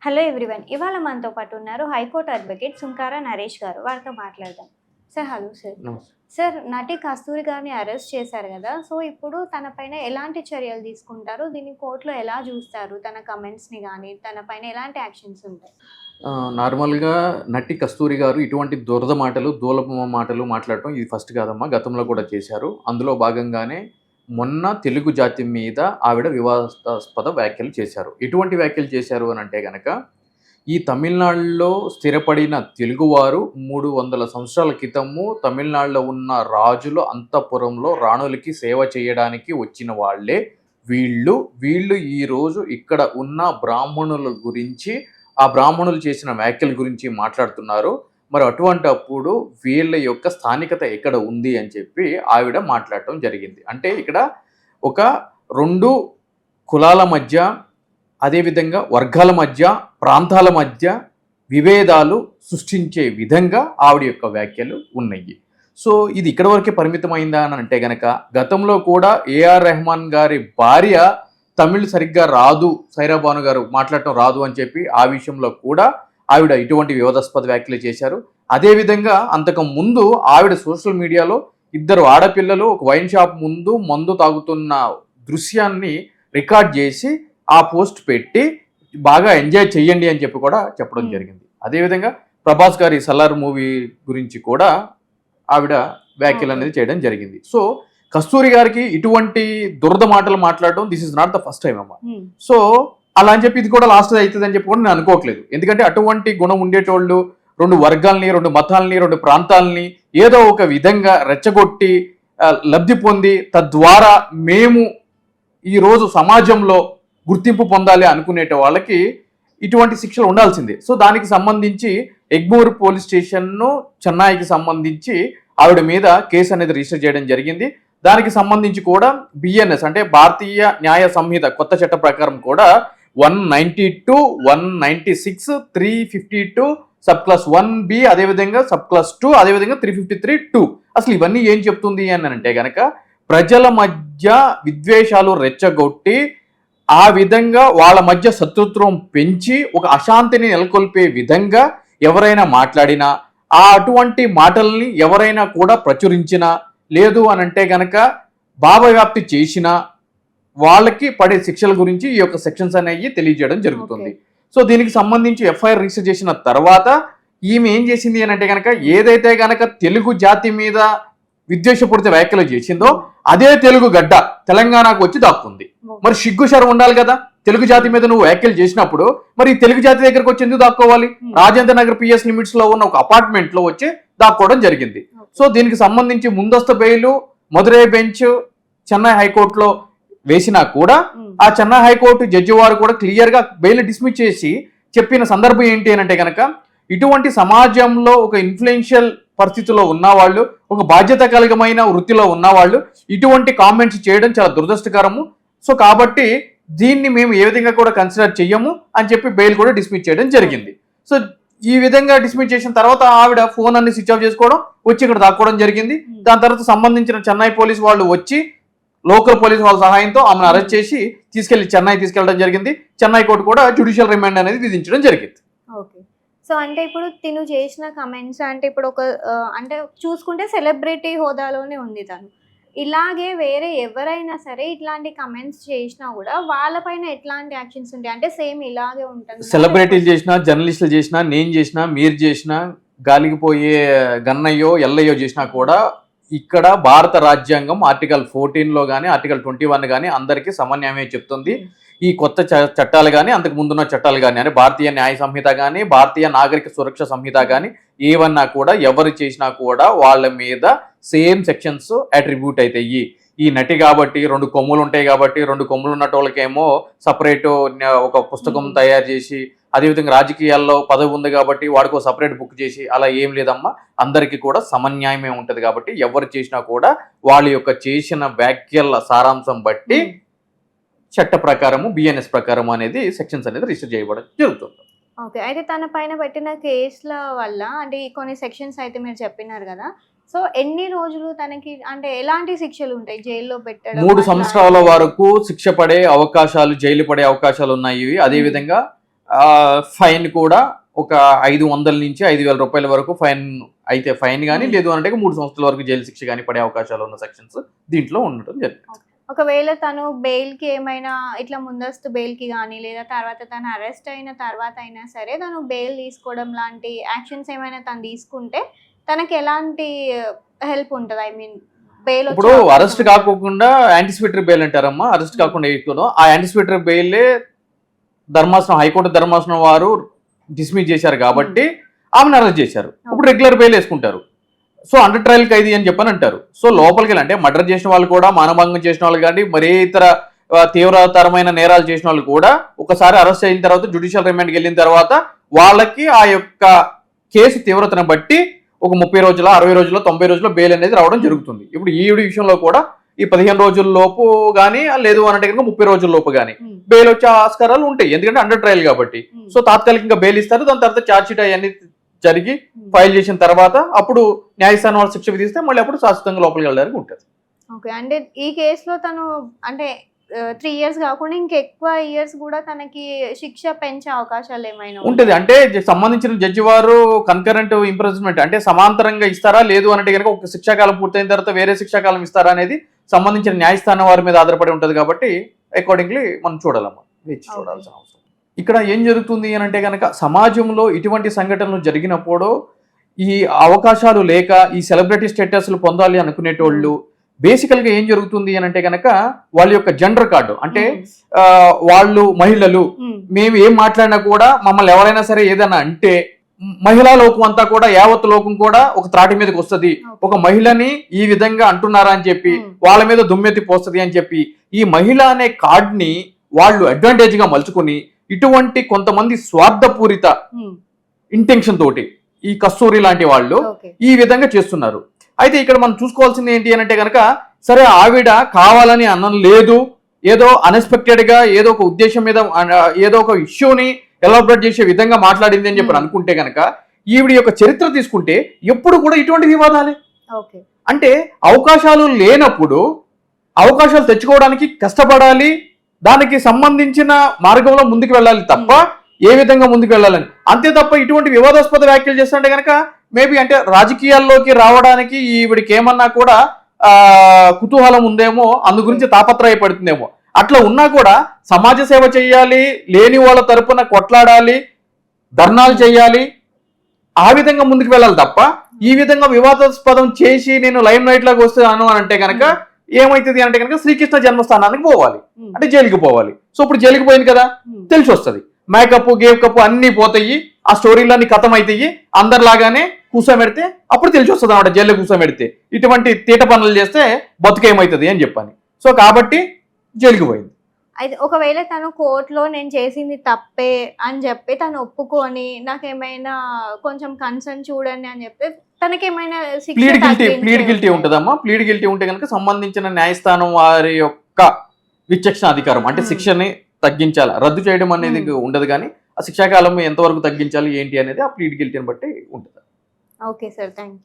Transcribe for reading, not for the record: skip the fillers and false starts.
Hello everyone. ఇవాళ మనతో పాటు ఉన్నారు హైకోర్టు అడ్వకేట్ సుంకార నరేష్ గారు. వారితో మాట్లాడదాం. Sir, hello sir. నమస్తే. సార్, నటి కస్తూరి గారిని అరెస్ట్ చేశారు కదా! సో, ఇప్పుడు తన పైన ఎలాంటి చర్యలు తీసుకుంటారు? దీన్ని కోర్టులో ఎలా చూస్తారు? తన కమెంట్స్‌ని గానీ, తన పైన ఎలాంటి యాక్షన్స్ ఉంటాయి? నార్మల్‌గా నటి కస్తూరి గారు ఇటువంటి దురద మాటలు, దూలపు మాటలు మాట్లాడటం ఇది ఫస్ట్ కాదమ్మా. గతంలో కూడా చేశారు. అందులో భాగంగానే మొన్న తెలుగు జాతి మీద ఆవిడ వివాదాస్పద వ్యాఖ్యలు చేశారు. ఎటువంటి వ్యాఖ్యలు చేశారు అనంటే గనక, ఈ తమిళనాడులో స్థిరపడిన తెలుగువారు 300 సంవత్సరాల క్రితము తమిళనాడులో ఉన్న రాజుల అంతఃపురంలో రాణులకి సేవ చేయడానికి వచ్చిన వాళ్ళే వీళ్ళు. వీళ్ళు ఈరోజు ఇక్కడ ఉన్న బ్రాహ్మణుల గురించి, ఆ బ్రాహ్మణులు చేసిన వ్యాఖ్యల గురించి మాట్లాడుతున్నారు. మరి అటువంటప్పుడు వీళ్ళ యొక్క స్థానికత ఎక్కడ ఉంది అని చెప్పి ఆవిడ మాట్లాడటం జరిగింది. అంటే ఇక్కడ ఒక 2 కులాల మధ్య, అదేవిధంగా వర్గాల మధ్య, ప్రాంతాల మధ్య విభేదాలు సృష్టించే విధంగా ఆవిడ యొక్క వ్యాఖ్యలు ఉన్నాయి. సో ఇది ఇక్కడ వరకే పరిమితమైందా అని అంటే గనక, గతంలో కూడా ఏఆర్ రెహమాన్ గారి భార్య తమిళ్ సరిగ్గా రాదు, సైరా బాను గారు మాట్లాడటం రాదు అని చెప్పి ఆ విషయంలో కూడా ఆవిడ ఇటువంటి వివాదాస్పద వ్యాఖ్యలు చేశారు. అదేవిధంగా అంతకు ముందు ఆవిడ సోషల్ మీడియాలో 2 ఆడపిల్లలు ఒక వైన్ షాప్ ముందు మందు తాగుతున్న దృశ్యాన్ని రికార్డ్ చేసి ఆ పోస్ట్ పెట్టి బాగా ఎంజాయ్ చెయ్యండి అని చెప్పి కూడా చెప్పడం జరిగింది. అదేవిధంగా ప్రభాస్ గారి సలార్ మూవీ గురించి కూడా ఆవిడ వ్యాఖ్యలు అనేది చేయడం జరిగింది. సో కస్తూరి గారికి ఇటువంటి దురద మాటలు మాట్లాడడం this is not the first time అమ్మా. సో అలా అని చెప్పి ఇది కూడా లాస్ట్ అవుతుంది అని చెప్పి కూడా నేను అనుకోవట్లేదు. ఎందుకంటే అటువంటి గుణం ఉండేటోళ్ళు 2 వర్గాలని, 2 మతాలని, 2 ప్రాంతాలని ఏదో ఒక విధంగా రెచ్చగొట్టి లబ్ధి పొంది తద్వారా మేము ఈరోజు సమాజంలో గుర్తింపు పొందాలి అనుకునేట వాళ్ళకి ఇటువంటి శిక్షలు ఉండాల్సిందే. సో దానికి సంబంధించి ఎగ్మూర్ పోలీస్ స్టేషన్ను చెన్నైకి సంబంధించి ఆవిడ మీద కేసు అనేది రిజిస్టర్ చేయడం జరిగింది. దానికి సంబంధించి కూడా బిఎన్ఎస్ అంటే భారతీయ న్యాయ సంహిత కొత్త చట్ట ప్రకారం కూడా 192, 196, 352 సబ్ క్లాస్ 1B, అదేవిధంగా సబ్ క్లాస్ 2, అదేవిధంగా 353(2) అసలు ఇవన్నీ ఏం చెప్తుంది అని అంటే గనక, ప్రజల మధ్య విద్వేషాలు రెచ్చగొట్టి ఆ విధంగా వాళ్ళ మధ్య శత్రుత్వం పెంచి ఒక అశాంతిని నెలకొల్పే విధంగా ఎవరైనా మాట్లాడినా, అటువంటి మాటల్ని ఎవరైనా కూడా ప్రచురించినా, లేదు అని అంటే గనక భావవ్యాప్తి చేసినా వాళ్ళకి పడే శిక్షల గురించి ఈ యొక్క సెక్షన్స్ అనేవి తెలియజేయడం జరుగుతుంది. సో దీనికి సంబంధించి ఎఫ్ఐఆర్ రిజిస్టర్ చేసిన తర్వాత ఈమె ఏం చేసింది అని అంటే గనక, ఏదైతే గనక తెలుగు జాతి మీద విద్వేషపూరిత వ్యాఖ్యలు చేసిందో అదే తెలుగు గడ్డ తెలంగాణకు వచ్చి దాక్కుంది. మరి సిగ్గుశరం ఉండాలి కదా, తెలుగు జాతి మీద నువ్వు వ్యాఖ్యలు చేసినప్పుడు మరి తెలుగు జాతి దగ్గరకు వచ్చి ఎందుకు దాక్కోవాలి? రాజేంద్ర నగర్ పిఎస్ లిమిట్స్ లో ఉన్న ఒక అపార్ట్మెంట్ లో వచ్చి దాక్కోవడం జరిగింది. సో దీనికి సంబంధించి ముందస్తు బెయిల్ మదురై బెంచ్ చెన్నై హైకోర్టులో వేసినా కూడా ఆ చెన్నై హైకోర్టు జడ్జి వారు కూడా క్లియర్ గా బెయిల్ డిస్మిస్ చేసి చెప్పిన సందర్భం ఏంటి అని అంటే కనుక, ఇటువంటి సమాజంలో ఒక ఇన్ఫ్లుయెన్షియల్ పరిస్థితిలో ఉన్నవాళ్ళు, ఒక బాధ్యత కలిగమైన వృత్తిలో ఉన్నవాళ్ళు ఇటువంటి కామెంట్స్ చేయడం చాలా దురదృష్టకరము. సో కాబట్టి దీన్ని మేము ఏ విధంగా కూడా కన్సిడర్ చెయ్యము అని చెప్పి బెయిల్ కూడా డిస్మిస్ చేయడం జరిగింది. సో ఈ విధంగా డిస్మిస్ చేసిన తర్వాత ఆవిడ ఫోన్ అన్ని స్విచ్ ఆఫ్ చేసుకోవడం, వచ్చి ఇక్కడ దాక్కోవడం జరిగింది. దాని తర్వాత సంబంధించిన చెన్నై పోలీసు వాళ్ళు వచ్చి లోకల్ పోలీసు వాళ్ళ సహాయంతో ఆమెను అరెస్ట్ చేసి చెన్నై తీసుకెళ్ళడం జరిగింది. చెన్నై కోర్టు కూడా జ్యుడిషియల్ రిమాండ్ అనేది విధించడం జరిగింది. ఓకే. సో అంటే ఇప్పుడు తిను చేసిన కమెంట్స్ అంటే ఇప్పుడు ఒక అంటే చూసుకుంటే సెలబ్రిటీ హోదాలోనే ఉంది తను. ఇలాగే వేరే ఎవరైనా సరే ఇట్లాంటి కమెంట్స్ చేసినా కూడా వాళ్ళపైన ఎట్లాంటి యాక్షన్స్ ఉంటాయి? అంటే సేమ్ ఇలాగే ఉంటుంది. సెలబ్రిటీలు చేసినా, జర్నలిస్టులు చేసినా, నేను చేసినా, మీరు చేసినా, గాలికి పోయే గన్నయ్యో ఎల్లయ్యో చేసినా కూడా ఇక్కడ భారత రాజ్యాంగం ఆర్టికల్ 14లో కానీ ఆర్టికల్ 21 కానీ అందరికీ సమన్యాయమే చెప్తుంది. ఈ కొత్త చట్టాలు కానీ అంతకు ముందున్న చట్టాలు కానీ అంటే భారతీయ న్యాయ సంహిత కానీ భారతీయ నాగరిక సురక్ష సంహిత కానీ ఏవన్నా కూడా ఎవరు చేసినా కూడా వాళ్ళ మీద సేమ్ సెక్షన్స్ అట్రిబ్యూట్ అవుతాయి. ఈ నటి కాబట్టి 2 కొమ్ములు ఉంటాయి కాబట్టి 2 కొమ్ములు ఉన్న వాళ్ళకేమో సపరేట్ ఒక పుస్తకం తయారు చేసి, అదేవిధంగా రాజకీయాల్లో పదవి ఉంది కాబట్టి వాడికి సపరేట్ బుక్ చేసి అలా ఏం లేదమ్మా. అందరికీ కూడా సమన్యాయమే ఉంటుంది కాబట్టి ఎవరు చేసినా కూడా వాళ్ళ యొక్క చేసిన వ్యాఖ్యల సారాంశం బట్టి చట్ట ప్రకారము బిఎన్ఎస్ ప్రకారం అనేది సెక్షన్స్ అనేది రిజిస్టర్ చేయబడడం జరుగుతుంది. ఓకే. అయితే తన పైన పెట్టిన కేసుల వల్ల అంటే కొన్ని సెక్షన్స్ అయితే మీరు చెప్పినారు కదా, సో ఎన్ని రోజులు తనకి అంటే ఎలాంటి శిక్షలు ఉంటాయి? జైల్లో పెట్టడం 3 సంవత్సరాల వరకు శిక్ష పడే అవకాశాలు, జైలు పడే అవకాశాలు ఉన్నాయి. అదే విధంగా ఫైన్ కూడా ఒక 500 నుంచి 5,000 రూపాయల వరకు ఫైన్ అయితే ఫైన్ కానీ లేదు అంటే 3 సంవత్సరాల వరకు జైలు శిక్ష కానీ పడే అవకాశాలు ఉన్న సెక్షన్స్ దీంట్లో ఉండటం జరిగింది. ఒకవేళ తను బెయిల్ కి ఏమైనా ఇట్లా ముందస్తు బెయిల్ కి కానీ లేదా తర్వాత తను అరెస్ట్ అయిన తర్వాత అయినా సరే తను బెయిల్ తీసుకోవడం లాంటి యాక్షన్స్ ఏమైనా తను తీసుకుంటే తనకి ఎలాంటి హెల్ప్ ఉంటుంది? ఐ మీన్ బెయిల్ ఇప్పుడు అరెస్ట్ కాకుండా యాంటిసిపేటరీ బెయిల్ అంటారమ్మా. అరెస్ట్ కాకుండా ఎక్కువ ఆ యాంటిసిపేటరీ బెయిలే ధర్మాసనం, హైకోర్టు ధర్మాసనం వారు డిస్మిస్ చేశారు కాబట్టి ఆమెను అరెస్ట్ చేశారు. ఇప్పుడు రెగ్యులర్ బెయిల్ వేసుకుంటారు. సో అండర్ ట్రయల్ ఖైదీ అని చెప్పని అంటారు. సో లోపలికి వెళ్ళి అంటే మర్డర్ చేసిన వాళ్ళు కూడా, మానభంగం చేసిన వాళ్ళు కానీ, మరే ఇతర తీవ్రతరమైన నేరాలు చేసిన వాళ్ళు కూడా ఒకసారి అరెస్ట్ అయిన తర్వాత జ్యుడిషియల్ రిమాండ్కి వెళ్ళిన తర్వాత వాళ్ళకి ఆ యొక్క కేసు తీవ్రతను బట్టి ఒక 30 రోజుల, 60 రోజుల, 90 రోజుల బెయిల్ అనేది రావడం జరుగుతుంది. ఇప్పుడు ఈ విషయంలో కూడా ఈ 15 రోజుల లోపు కానీ లేదు అంటే కనుక 30 రోజుల లోపు కానీ బెయిల్ వచ్చే ఆస్కారాలు ఉంటాయి. ఎందుకంటే అండర్ ట్రయల్ కాబట్టి. సో తాత్కాలికంగా బెయిల్ ఇస్తారు. దాని తర్వాత ఛార్జ్ షీట్ అవన్నీ జరిగి ఫైల్ చేసిన తర్వాత అప్పుడు న్యాయస్థానం వాళ్ళు శిక్ష విధిస్తే మళ్ళీ అప్పుడు శాశ్వతంగా లోపలికి వెళ్ళడానికి ఉంటుంది. ఓకే, అంటే ఈ కేసులో తను అంటే 3 years కాకుండా ఇంకెక్కువ ఇయర్స్ కూడా తనకి శిక్ష పెంచే అవకాశాలు ఏమైనా ఉంటుంది. అంటే సంబంధించిన జడ్జి వారు కన్కరెంట్ ఇంప్రిజన్మెంట్ అంటే సమాంతరంగా ఇస్తారా లేదు అంటే కనుక ఒక శిక్షాకాలం పూర్తయిన తర్వాత వేరే శిక్షాకాలం ఇస్తారా అనేది సంబంధించిన న్యాయస్థానం వారి మీద ఆధారపడి ఉంటుంది. కాబట్టి అకార్డింగ్లీ మనం చూడాలమ్మా, వేచి చూడాల్సిన అవసరం. ఇక్కడ ఏం జరుగుతుంది అని అంటే కనుక సమాజంలో ఇటువంటి సంఘటనలు జరిగినప్పుడు ఈ అవకాశాలు లేక ఈ సెలబ్రిటీ స్టేటస్లు పొందాలి అనుకునేటోళ్ళు బేసికల్గా ఏం జరుగుతుంది అని అంటే కనుక వాళ్ళ యొక్క జెండర్ కార్డు అంటే వాళ్ళు మహిళలు, మేము ఏం మాట్లాడినా కూడా మమ్మల్ని ఎవరైనా సరే ఏదైనా అంటే మహిళా లోకం అంతా కూడా యావత్ లోకం కూడా ఒక త్రాటి మీదకి వస్తుంది. ఒక మహిళని ఈ విధంగా అంటున్నారా అని చెప్పి వాళ్ళ మీద దుమ్మెత్తి పోస్తుంది అని చెప్పి ఈ మహిళ అనే కార్డ్ని వాళ్ళు అడ్వాంటేజ్ గా మలుచుకుని ఇటువంటి కొంతమంది స్వార్థపూరిత ఇంటెన్షన్ తోటి ఈ కస్తూరి లాంటి వాళ్ళు ఈ విధంగా చేస్తున్నారు. అయితే ఇక్కడ మనం చూసుకోవాల్సింది ఏంటి అని అంటే కనుక సరే ఆవిడ కావాలని అన్నం లేదు, ఏదో అన్ఎక్స్పెక్టెడ్ గా ఏదో ఒక ఉద్దేశం మీద ఏదో ఒక ఇష్యూని ఎలాబరేట్ చేసే విధంగా మాట్లాడింది అని చెప్పి అనుకుంటే కనుక ఈవిడ యొక్క చరిత్ర తీసుకుంటే ఎప్పుడు కూడా ఇటువంటి వివాదాలే. అంటే అవకాశాలు లేనప్పుడు అవకాశాలు తెచ్చుకోవడానికి కష్టపడాలి, దానికి సంబంధించిన మార్గంలో ముందుకు వెళ్ళాలి తప్ప ఏ విధంగా ముందుకు వెళ్ళాలని. అంతే తప్ప ఇటువంటి వివాదాస్పద వ్యాఖ్యలు చేస్తుంటే కనుక మేబీ అంటే రాజకీయాల్లోకి రావడానికి ఈవిడికి ఏమన్నా కూడా కుతూహలం ఉందేమో, అందు గురించి తాపత్రయపడుతుందేమో. అట్లా ఉన్నా కూడా సమాజ సేవ చేయాలి, లేని వాళ్ళ తరపున కొట్లాడాలి, ధర్నాలు చేయాలి, ఆ విధంగా ముందుకు వెళ్ళాలి తప్ప ఈ విధంగా వివాదాస్పదం చేసి నేను లైమ్ లైట్ లాగా వస్తున్నాను అని అంటే కనుక ఏమైతుంది అంటే కనుక శ్రీకృష్ణ జన్మస్థానానికి పోవాలి అంటే జైలుకి పోవాలి. సో ఇప్పుడు జైలుకి పోయింది కదా తెలిసి వస్తుంది, మేకప్ గేకప్ అన్ని పోతాయి, ఆ స్టోరీలన్నీ కథం అవుతాయి, అందరిలాగానే కూర్చోబెడితే అప్పుడు తెలిసి వస్తుంది అన్నమాట. జైల్లో కూర్చోబెడితే ఇటువంటి తీట పనులు చేస్తే బతుకేమవుతుంది అని చెప్పని. సో కాబట్టి జైలుకి పోయింది. అయితే ఒకవేళ తను కోర్టులో నేను చేసింది తప్పే అని చెప్పి తను ఒప్పుకొని నాకేమైనా కొంచెం కన్సర్న్ చూడండి అని చెప్తే తనకేమైనా ప్లీడ్ గిల్టీ ఉంటుందమ్మా. ప్లీడ్ గిల్టీ ఉంటే కనుక సంబంధించిన న్యాయస్థానం వారి యొక్క విచక్షణ అధికారం అంటే శిక్షని తగ్గించాలి, రద్దు చేయడం అనేది ఉండదు. కానీ ఆ శిక్షాకాలం ఎంతవరకు తగ్గించాలి ఏంటి అనేది ఆ ప్లీడ్ గిల్టీని బట్టి ఉంటుంది. Okay sir, thank you.